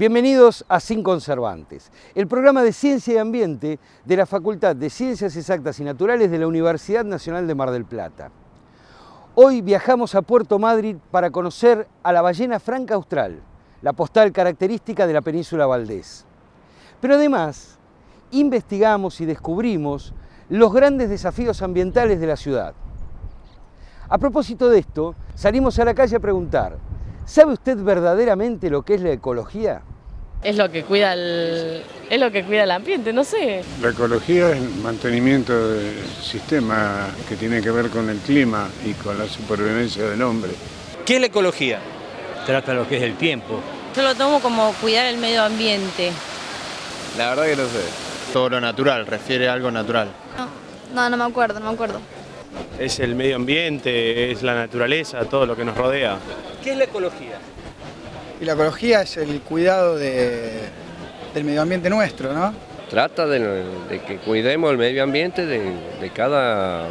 Bienvenidos a Sin Conservantes, el programa de Ciencia y Ambiente de la Facultad de Ciencias Exactas y Naturales de la Universidad Nacional de Mar del Plata. Hoy viajamos a Puerto Madryn para conocer a la ballena franca austral, la postal característica de la península Valdés. Pero además, investigamos y descubrimos los grandes desafíos ambientales de la ciudad. A propósito de esto, salimos a la calle a preguntar: ¿sabe usted verdaderamente lo que es la ecología? Es lo que cuida el ambiente, no sé. La ecología es el mantenimiento del sistema que tiene que ver con el clima y con la supervivencia del hombre. ¿Qué es la ecología? Trata lo que es el tiempo. Yo lo tomo como cuidar el medio ambiente. La verdad que no sé. Todo lo natural, refiere a algo natural. No me acuerdo. Es el medio ambiente, es la naturaleza, todo lo que nos rodea. ¿Qué es la ecología? Y la ecología es el cuidado del medio ambiente nuestro, ¿no? Trata de que cuidemos el medio ambiente de cada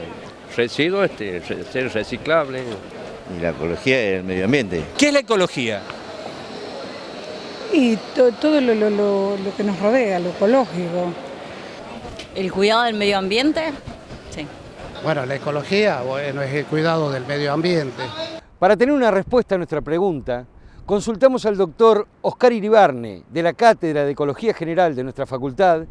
residuo, ser reciclable. Y la ecología es el medio ambiente. ¿Qué es la ecología? Y todo lo que nos rodea, lo ecológico. ¿El cuidado del medio ambiente? Sí. Bueno, la ecología es el cuidado del medio ambiente. Para tener una respuesta a nuestra pregunta, consultamos al doctor Oscar Iribarne, de la Cátedra de Ecología General de nuestra facultad,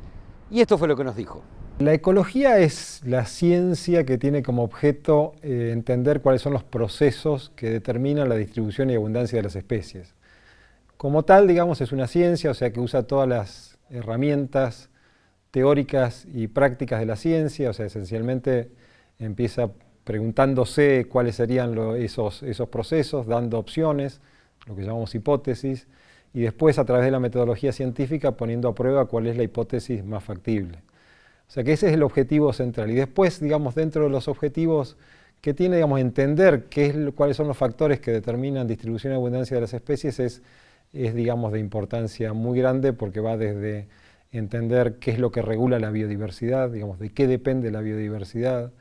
y esto fue lo que nos dijo. La ecología es la ciencia que tiene como objeto entender cuáles son los procesos que determinan la distribución y abundancia de las especies. Como tal, digamos, es una ciencia, o sea, que usa todas las herramientas teóricas y prácticas de la ciencia, o sea, esencialmente empieza preguntándose cuáles serían esos procesos, dando opciones, lo que llamamos hipótesis, y después a través de la metodología científica poniendo a prueba cuál es la hipótesis más factible. O sea que ese es el objetivo central. Y después, digamos, dentro de los objetivos que tiene, digamos, entender cuáles son los factores que determinan distribución y abundancia de las especies es digamos, de importancia muy grande, porque va desde entender qué es lo que regula la biodiversidad, digamos, de qué depende la biodiversidad,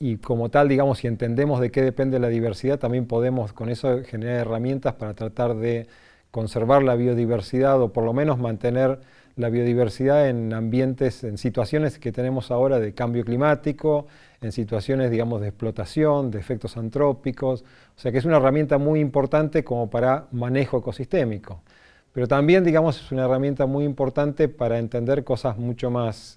y como tal, digamos, si entendemos de qué depende la diversidad, también podemos con eso generar herramientas para tratar de conservar la biodiversidad o por lo menos mantener la biodiversidad en ambientes, en situaciones que tenemos ahora de cambio climático, en situaciones, digamos, de explotación, de efectos antrópicos. O sea que es una herramienta muy importante como para manejo ecosistémico. Pero también, digamos, es una herramienta muy importante para entender cosas mucho más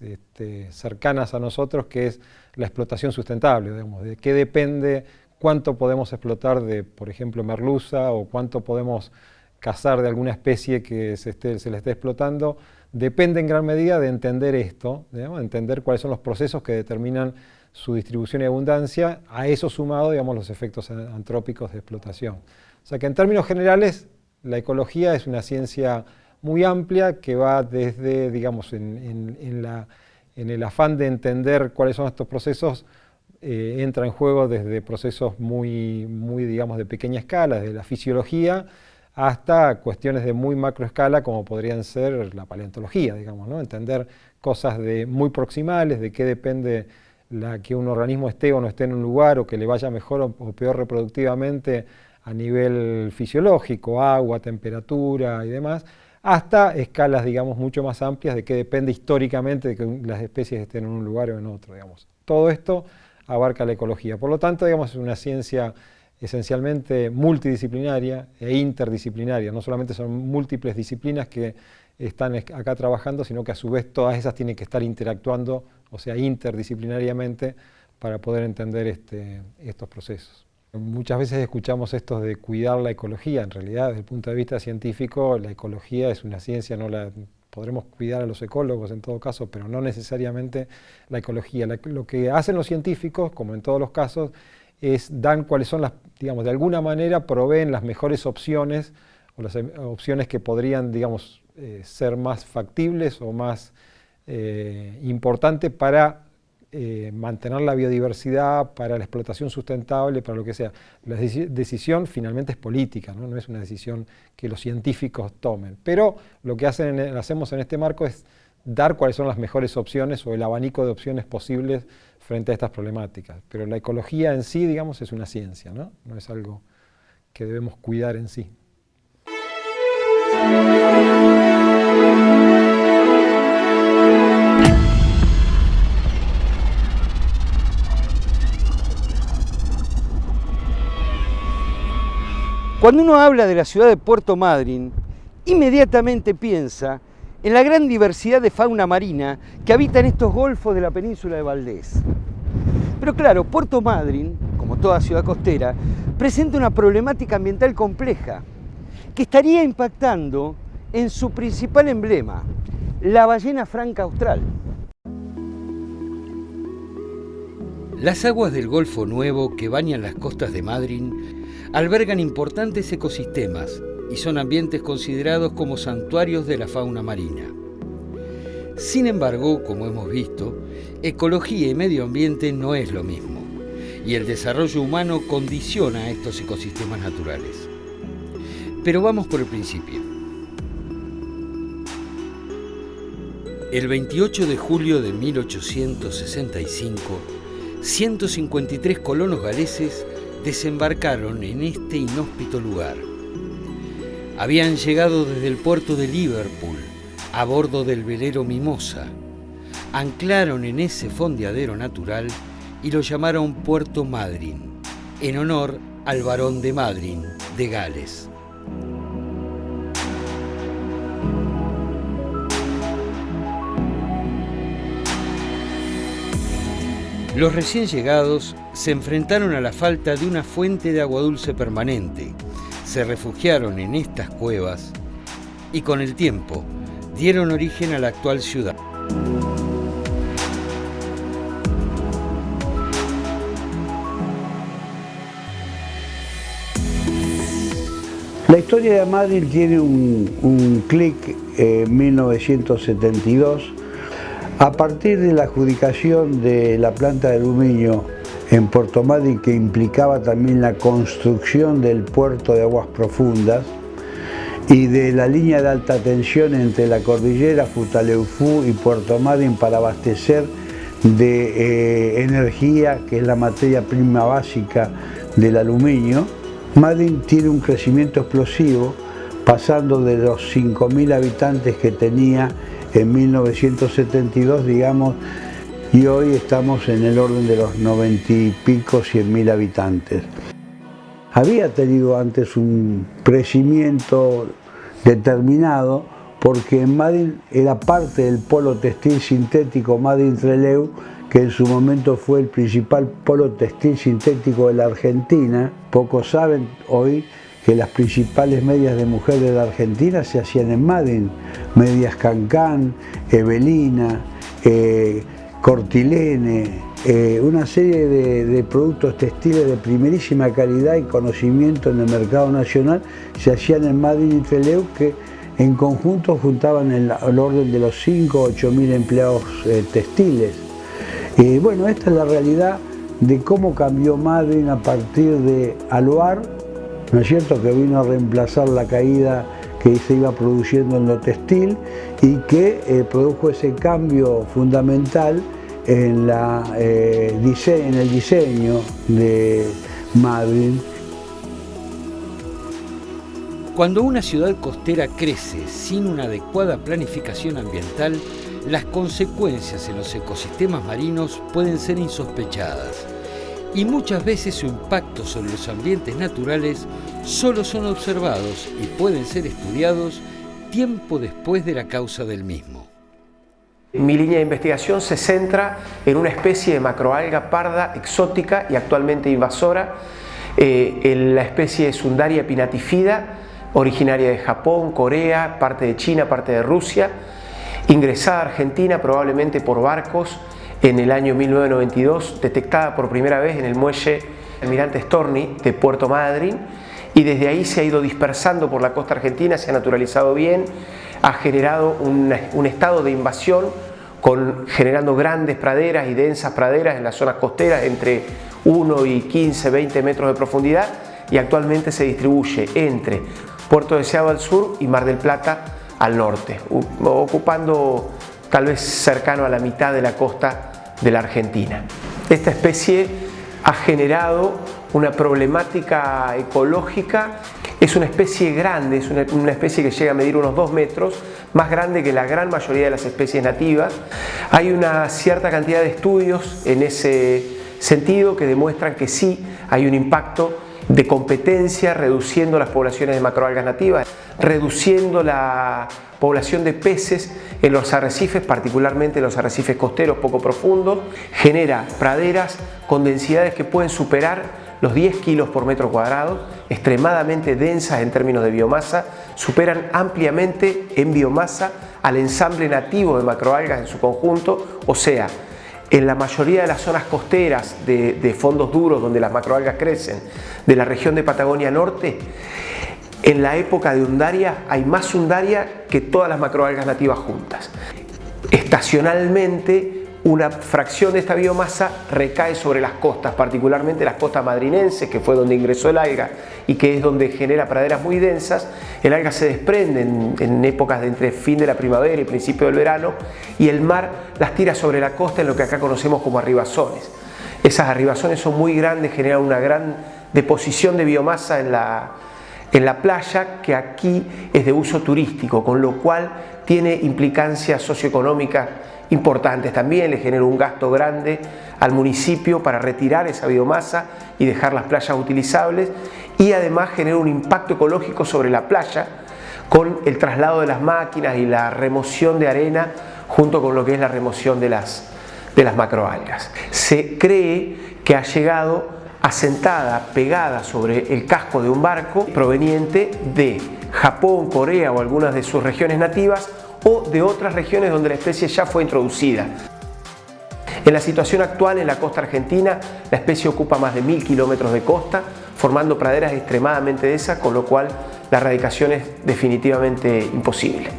cercanas a nosotros, que es la explotación sustentable, digamos, de qué depende, cuánto podemos explotar de, por ejemplo, merluza, o cuánto podemos cazar de alguna especie que se le esté explotando. Depende en gran medida de entender esto, digamos, entender cuáles son los procesos que determinan su distribución y abundancia, a eso sumado, digamos, los efectos antrópicos de explotación. O sea que en términos generales, la ecología es una ciencia muy amplia que va desde, digamos, en el afán de entender cuáles son estos procesos, entra en juego desde procesos muy, digamos, de pequeña escala, desde la fisiología, hasta cuestiones de muy macroescala, como podrían ser la paleontología, digamos, ¿no? Entender cosas muy proximales, de qué depende que un organismo esté o no esté en un lugar, o que le vaya mejor o peor reproductivamente a nivel fisiológico, agua, temperatura y demás, hasta escalas, digamos, mucho más amplias de qué depende históricamente de que las especies estén en un lugar o en otro, digamos. Todo esto abarca la ecología. Por lo tanto, digamos, es una ciencia esencialmente multidisciplinaria e interdisciplinaria. No solamente son múltiples disciplinas que están acá trabajando, sino que a su vez todas esas tienen que estar interactuando, o sea, interdisciplinariamente, para poder entender estos procesos. Muchas veces escuchamos esto de cuidar la ecología. En realidad, desde el punto de vista científico, la ecología es una ciencia, no la podremos cuidar a los ecólogos en todo caso, pero no necesariamente la ecología. Lo que hacen los científicos, como en todos los casos, dan cuáles son digamos, de alguna manera proveen las mejores opciones, o las opciones que podrían, digamos, ser más factibles o más importantes para mantener la biodiversidad, para la explotación sustentable, para lo que sea. La decisión finalmente es política, ¿no? No es una decisión que los científicos tomen. Pero lo que hacemos en este marco es dar cuáles son las mejores opciones o el abanico de opciones posibles frente a estas problemáticas. Pero la ecología en sí, digamos, es una ciencia, ¿no? No es algo que debemos cuidar en sí. Cuando uno habla de la ciudad de Puerto Madryn, inmediatamente piensa en la gran diversidad de fauna marina que habita en estos golfos de la península de Valdés. Pero claro, Puerto Madryn, como toda ciudad costera, presenta una problemática ambiental compleja que estaría impactando en su principal emblema, la ballena franca austral. Las aguas del Golfo Nuevo que bañan las costas de Madryn albergan importantes ecosistemas y son ambientes considerados como santuarios de la fauna marina. Sin embargo, como hemos visto, ecología y medio ambiente no es lo mismo, y el desarrollo humano condiciona estos ecosistemas naturales. Pero vamos por el principio. El 28 de julio de 1865, 153 colonos galeses desembarcaron en este inhóspito lugar. Habían llegado desde el puerto de Liverpool a bordo del velero Mimosa, anclaron en ese fondeadero natural y lo llamaron Puerto Madryn, en honor al barón de Madryn, de Gales. Los recién llegados se enfrentaron a la falta de una fuente de agua dulce permanente, se refugiaron en estas cuevas y con el tiempo dieron origen a la actual ciudad. La historia de Madryn tiene un clic en 1972. A partir de la adjudicación de la planta de aluminio en Puerto Madryn, que implicaba también la construcción del puerto de aguas profundas y de la línea de alta tensión entre la cordillera Futaleufú y Puerto Madryn para abastecer de energía, que es la materia prima básica del aluminio, Madryn tiene un crecimiento explosivo, pasando de los 5.000 habitantes que tenía en 1972, digamos, y hoy estamos en el orden de los 90 y pico, 100.000 habitantes. Había tenido antes un crecimiento determinado porque en Madryn era parte del polo textil sintético Madryn-Trelew, que en su momento fue el principal polo textil sintético de la Argentina. Pocos saben hoy que las principales medias de mujer de la Argentina se hacían en Madryn, medias Cancán, Evelina, Cortilene, una serie de productos textiles de primerísima calidad y conocimiento en el mercado nacional se hacían en Madryn y Trelew, que en conjunto juntaban el orden de los 5 o 8.000 empleados textiles. Bueno, esta es la realidad de cómo cambió Madryn a partir de Aluar, ¿no es cierto?, que vino a reemplazar la caída que se iba produciendo en lo textil y que produjo ese cambio fundamental en el diseño de Madryn. Cuando una ciudad costera crece sin una adecuada planificación ambiental, las consecuencias en los ecosistemas marinos pueden ser insospechadas. Y muchas veces su impacto sobre los ambientes naturales solo son observados y pueden ser estudiados tiempo después de la causa del mismo. Mi línea de investigación se centra en una especie de macroalga parda exótica y actualmente invasora, la especie de Sundaria pinnatifida, originaria de Japón, Corea, parte de China, parte de Rusia, ingresada a Argentina probablemente por barcos en el año 1992, detectada por primera vez en el muelle Almirante Storni de Puerto Madryn, y desde ahí se ha ido dispersando por la costa argentina, se ha naturalizado bien, ha generado un estado de invasión, generando grandes praderas y densas praderas en las zonas costeras entre 1 y 15, 20 metros de profundidad, y actualmente se distribuye entre Puerto Deseado al sur y Mar del Plata al norte, ocupando tal vez cercano a la mitad de la costa de la Argentina. Esta especie ha generado una problemática ecológica Es una especie grande, es una especie que llega a medir unos 2 metros, más grande que la gran mayoría de las especies nativas. Hay una cierta cantidad de estudios en ese sentido que demuestran que sí hay un impacto de competencia, reduciendo las poblaciones de macroalgas nativas, reduciendo la población de peces en los arrecifes, particularmente en los arrecifes costeros poco profundos, genera praderas con densidades que pueden superar los 10 kilos por metro cuadrado, extremadamente densas en términos de biomasa, superan ampliamente en biomasa al ensamble nativo de macroalgas en su conjunto, o sea, en la mayoría de las zonas costeras de fondos duros donde las macroalgas crecen, de la región de Patagonia Norte, en la época de undaria hay más undaria que todas las macroalgas nativas juntas. Estacionalmente, una fracción de esta biomasa recae sobre las costas, particularmente las costas madrinenses, que fue donde ingresó el alga y que es donde genera praderas muy densas. El alga se desprende en épocas de entre fin de la primavera y principio del verano, y el mar las tira sobre la costa en lo que acá conocemos como arribazones. Esas arribazones son muy grandes, generan una gran deposición de biomasa en la playa, que aquí es de uso turístico, con lo cual tiene implicancias socioeconómicas importantes. También le genera un gasto grande al municipio para retirar esa biomasa y dejar las playas utilizables, y además genera un impacto ecológico sobre la playa con el traslado de las máquinas y la remoción de arena junto con lo que es la remoción de las macroalgas. Se cree que ha llegado asentada, pegada sobre el casco de un barco proveniente de Japón, Corea o algunas de sus regiones nativas, o de otras regiones donde la especie ya fue introducida. En la situación actual en la costa argentina, la especie ocupa más de 1000 kilómetros de costa, formando praderas extremadamente densas, con lo cual la erradicación es definitivamente imposible.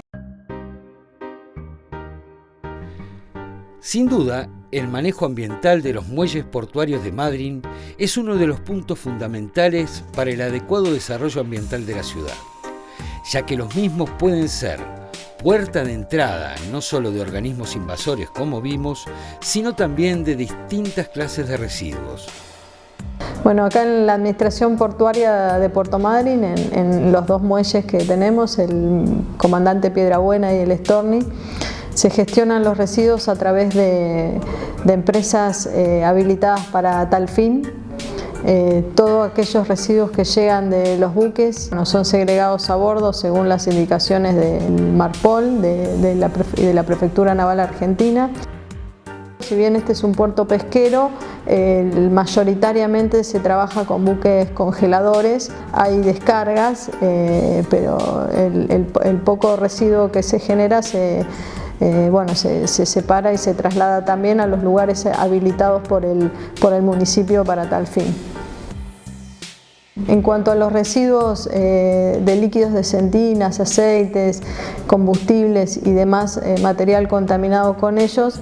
Sin duda, el manejo ambiental de los muelles portuarios de Madryn es uno de los puntos fundamentales para el adecuado desarrollo ambiental de la ciudad, ya que los mismos pueden ser puerta de entrada no solo de organismos invasores como vimos, sino también de distintas clases de residuos. Bueno, acá en la administración portuaria de Puerto Madryn, en los 2 muelles que tenemos, el Comandante Piedrabuena y el Storni, se gestionan los residuos a través de empresas habilitadas para tal fin. Todos aquellos residuos que llegan de los buques no son segregados a bordo según las indicaciones del Marpol, de la Prefectura Naval Argentina. Si bien este es un puerto pesquero, mayoritariamente se trabaja con buques congeladores, hay descargas, pero el poco residuo que se genera se separa y se traslada también a los lugares habilitados por el municipio para tal fin. En cuanto a los residuos de líquidos de sentinas, aceites, combustibles y demás material contaminado con ellos,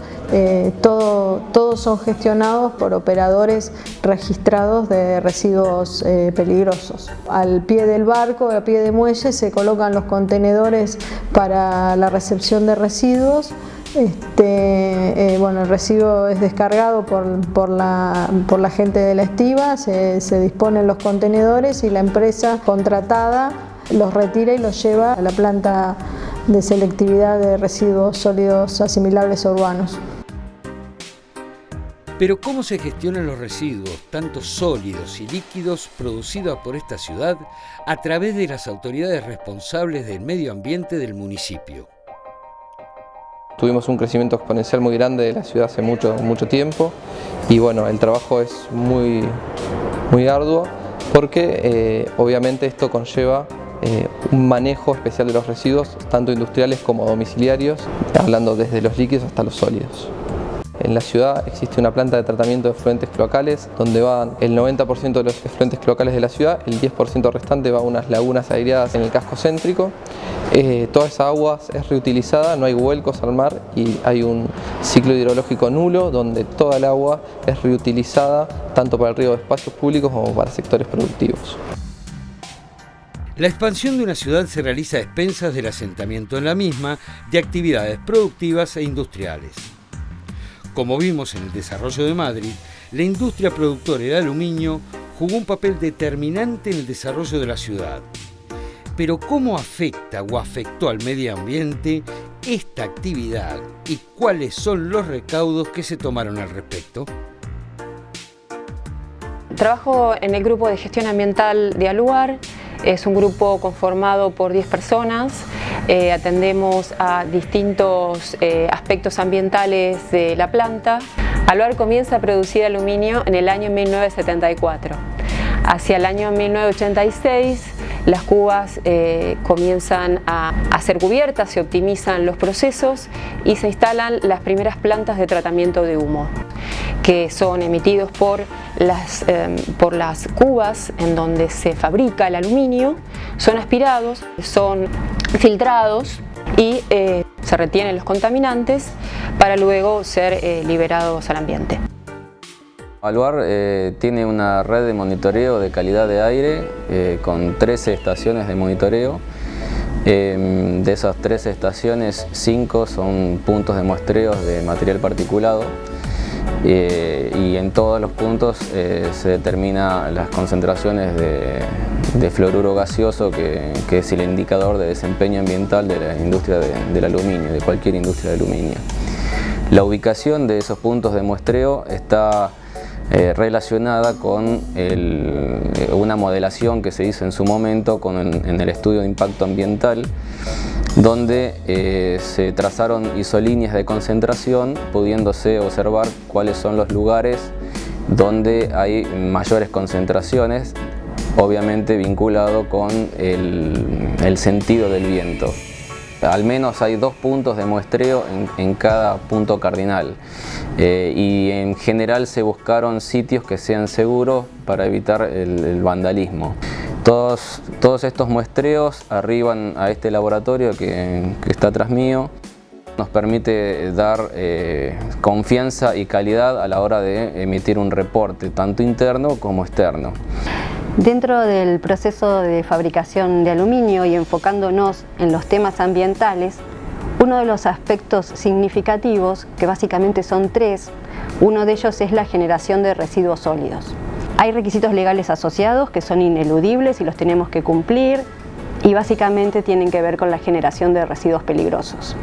todos son gestionados por operadores registrados de residuos peligrosos. Al pie del barco, al pie de muelle, se colocan los contenedores para la recepción de residuos. El residuo es descargado por la gente de la estiba, se disponen los contenedores y la empresa contratada los retira y los lleva a la planta de selectividad de residuos sólidos asimilables urbanos. Pero ¿cómo se gestionan los residuos, tanto sólidos y líquidos, producidos por esta ciudad a través de las autoridades responsables del medio ambiente del municipio? Tuvimos un crecimiento exponencial muy grande de la ciudad hace mucho tiempo, y bueno, el trabajo es muy arduo porque obviamente esto conlleva un manejo especial de los residuos, tanto industriales como domiciliarios, hablando desde los líquidos hasta los sólidos. En la ciudad existe una planta de tratamiento de efluentes cloacales donde van el 90% de los efluentes cloacales de la ciudad, el 10% restante va a unas lagunas aireadas en el casco céntrico. Toda esa agua es reutilizada, no hay vuelcos al mar y hay un ciclo hidrológico nulo donde toda el agua es reutilizada tanto para el riego de espacios públicos como para sectores productivos. La expansión de una ciudad se realiza a expensas del asentamiento en la misma de actividades productivas e industriales. Como vimos en el desarrollo de Madrid, la industria productora del aluminio jugó un papel determinante en el desarrollo de la ciudad. Pero ¿cómo afecta o afectó al medio ambiente esta actividad y cuáles son los recaudos que se tomaron al respecto? Trabajo en el grupo de gestión ambiental de Aluar. Es un grupo conformado por 10 personas. Atendemos a distintos aspectos ambientales de la planta. Aluar comienza a producir aluminio en el año 1974. Hacia el año 1986 las cubas comienzan a ser cubiertas, se optimizan los procesos y se instalan las primeras plantas de tratamiento de humo, que son emitidos por las cubas en donde se fabrica el aluminio, son aspirados, son filtrados y se retienen los contaminantes para luego ser liberados al ambiente. Aluar tiene una red de monitoreo de calidad de aire con 13 estaciones de monitoreo. De esas 13 estaciones, 5 son puntos de muestreos de material particulado y en todos los puntos se determinan las concentraciones de fluoruro gaseoso, que es el indicador de desempeño ambiental de la industria del aluminio, de cualquier industria de aluminio. La ubicación de esos puntos de muestreo está relacionada con una modelación que se hizo en su momento en el estudio de impacto ambiental, donde se trazaron isolíneas de concentración, pudiéndose observar cuáles son los lugares donde hay mayores concentraciones, obviamente vinculado con el sentido del viento. Al menos hay 2 puntos de muestreo en cada punto cardinal y en general se buscaron sitios que sean seguros para evitar el vandalismo. Todos estos muestreos arriban a este laboratorio que está atrás mío. Nos permite dar confianza y calidad a la hora de emitir un reporte, tanto interno como externo. Dentro del proceso de fabricación de aluminio y enfocándonos en los temas ambientales, uno de los aspectos significativos, que básicamente son 3, uno de ellos es la generación de residuos sólidos. Hay requisitos legales asociados que son ineludibles y los tenemos que cumplir y básicamente tienen que ver con la generación de residuos peligrosos.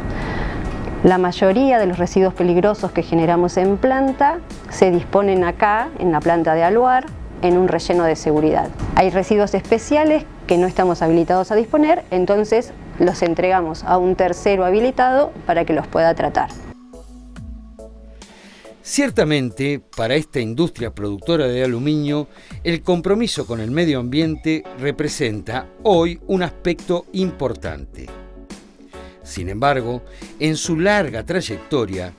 La mayoría de los residuos peligrosos que generamos en planta se disponen acá, en la planta de Aluar, en un relleno de seguridad. Hay residuos especiales que no estamos habilitados a disponer, entonces los entregamos a un tercero habilitado para que los pueda tratar. Ciertamente, para esta industria productora de aluminio, el compromiso con el medio ambiente representa hoy un aspecto importante. Sin embargo, en su larga trayectoria,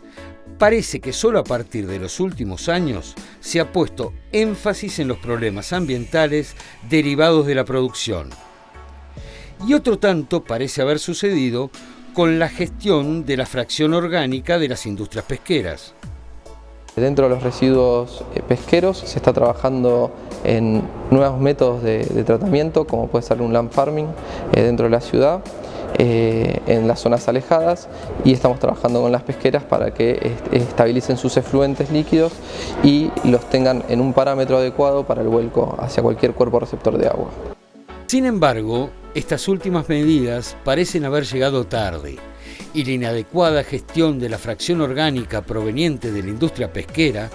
parece que solo a partir de los últimos años se ha puesto énfasis en los problemas ambientales derivados de la producción. Y otro tanto parece haber sucedido con la gestión de la fracción orgánica de las industrias pesqueras. Dentro de los residuos pesqueros se está trabajando en nuevos métodos de tratamiento, como puede ser un land farming dentro de la ciudad, en las zonas alejadas, y estamos trabajando con las pesqueras para que estabilicen sus efluentes líquidos y los tengan en un parámetro adecuado para el vuelco hacia cualquier cuerpo receptor de agua. Sin embargo, estas últimas medidas parecen haber llegado tarde y la inadecuada gestión de la fracción orgánica proveniente de la industria pesquera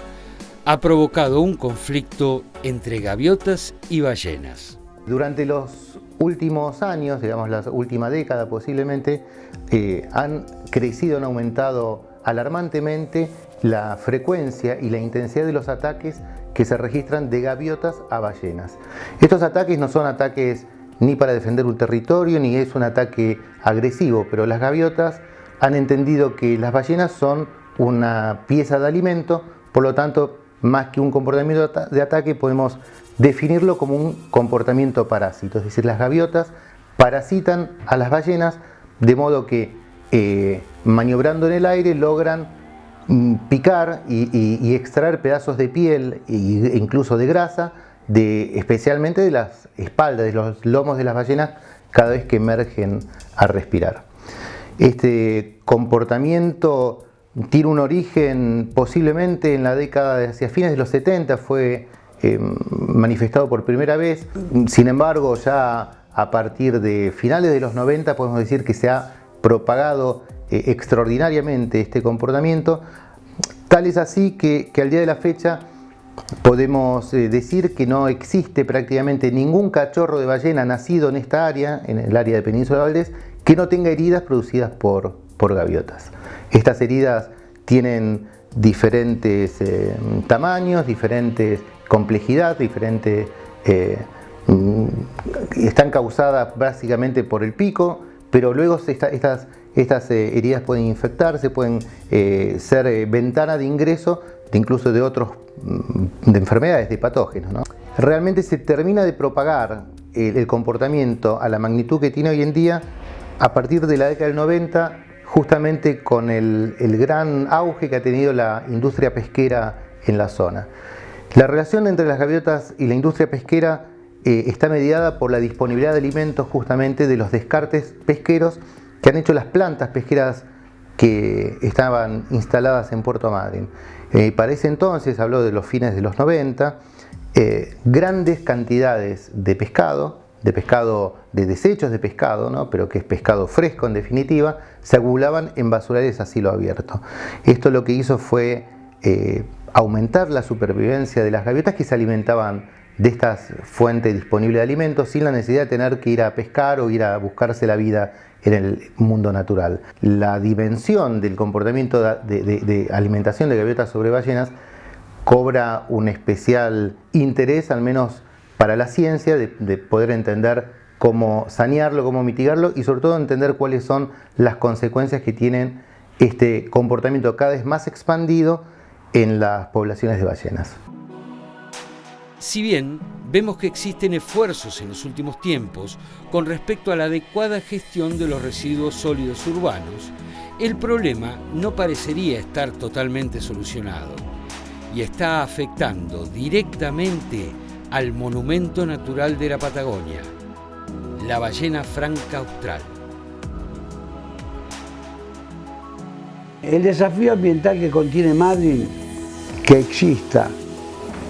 ha provocado un conflicto entre gaviotas y ballenas. Durante los últimos años, digamos la última década posiblemente, han aumentado alarmantemente la frecuencia y la intensidad de los ataques que se registran de gaviotas a ballenas. Estos ataques no son ataques ni para defender un territorio, ni es un ataque agresivo, pero las gaviotas han entendido que las ballenas son una pieza de alimento, por lo tanto, más que un comportamiento de ataque, podemos definirlo como un comportamiento parásito, es decir, las gaviotas parasitan a las ballenas de modo que maniobrando en el aire logran picar y extraer pedazos de piel e incluso de grasa, especialmente de las espaldas, de los lomos de las ballenas cada vez que emergen a respirar. Este comportamiento tiene un origen posiblemente en la década de hacia fines de los 70, fue manifestado por primera vez. Sin embargo, ya a partir de finales de los 90 podemos decir que se ha propagado extraordinariamente este comportamiento. Tal es así que al día de la fecha podemos decir que no existe prácticamente ningún cachorro de ballena nacido en esta área, en el área de Península Valdés, que no tenga heridas producidas por gaviotas. Estas heridas tienen diferentes tamaños, diferentes complejidad, diferentes, están causadas básicamente por el pico, pero luego estas heridas pueden infectarse, pueden ser ventana de ingreso incluso de otros de enfermedades, de patógenos, ¿no? Realmente se termina de propagar el comportamiento a la magnitud que tiene hoy en día a partir de la década del 90, justamente con el gran auge que ha tenido la industria pesquera en la zona. La relación entre las gaviotas y la industria pesquera está mediada por la disponibilidad de alimentos, justamente de los descartes pesqueros que han hecho las plantas pesqueras que estaban instaladas en Puerto Madryn. Para ese entonces, habló de los fines de los 90, grandes cantidades de pescado, de desechos de pescado, ¿no? Pero que es pescado fresco en definitiva, se acumulaban en basurales a cielo abierto. Esto lo que hizo fue aumentar la supervivencia de las gaviotas que se alimentaban de estas fuentes disponibles de alimentos sin la necesidad de tener que ir a pescar o ir a buscarse la vida en el mundo natural. La dimensión del comportamiento de alimentación de gaviotas sobre ballenas cobra un especial interés, al menos para la ciencia, de poder entender cómo sanearlo, cómo mitigarlo y sobre todo entender cuáles son las consecuencias que tienen este comportamiento cada vez más expandido en las poblaciones de ballenas. Si bien vemos que existen esfuerzos en los últimos tiempos con respecto a la adecuada gestión de los residuos sólidos urbanos, el problema no parecería estar totalmente solucionado y está afectando directamente al monumento natural de la Patagonia, la ballena franca austral. El desafío ambiental que contiene Madryn, que exista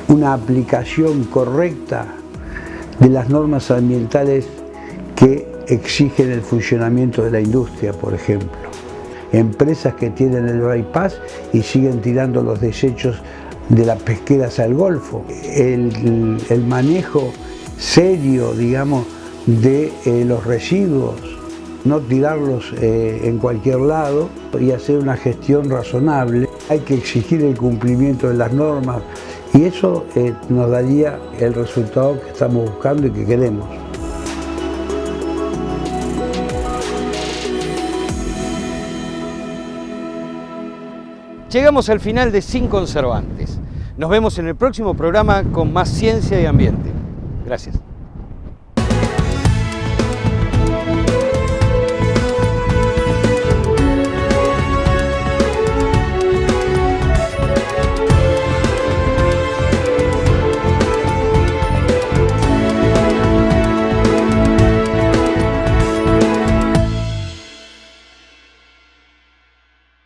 una aplicación correcta de las normas ambientales que exigen el funcionamiento de la industria, por ejemplo. Empresas que tienen el bypass y siguen tirando los desechos de las pesqueras al Golfo. El manejo serio, digamos, de los residuos, no tirarlos en cualquier lado y hacer una gestión razonable. Hay que exigir el cumplimiento de las normas y eso nos daría el resultado que estamos buscando y que queremos. Llegamos al final de Sin Conservantes. Nos vemos en el próximo programa con más ciencia y ambiente. Gracias.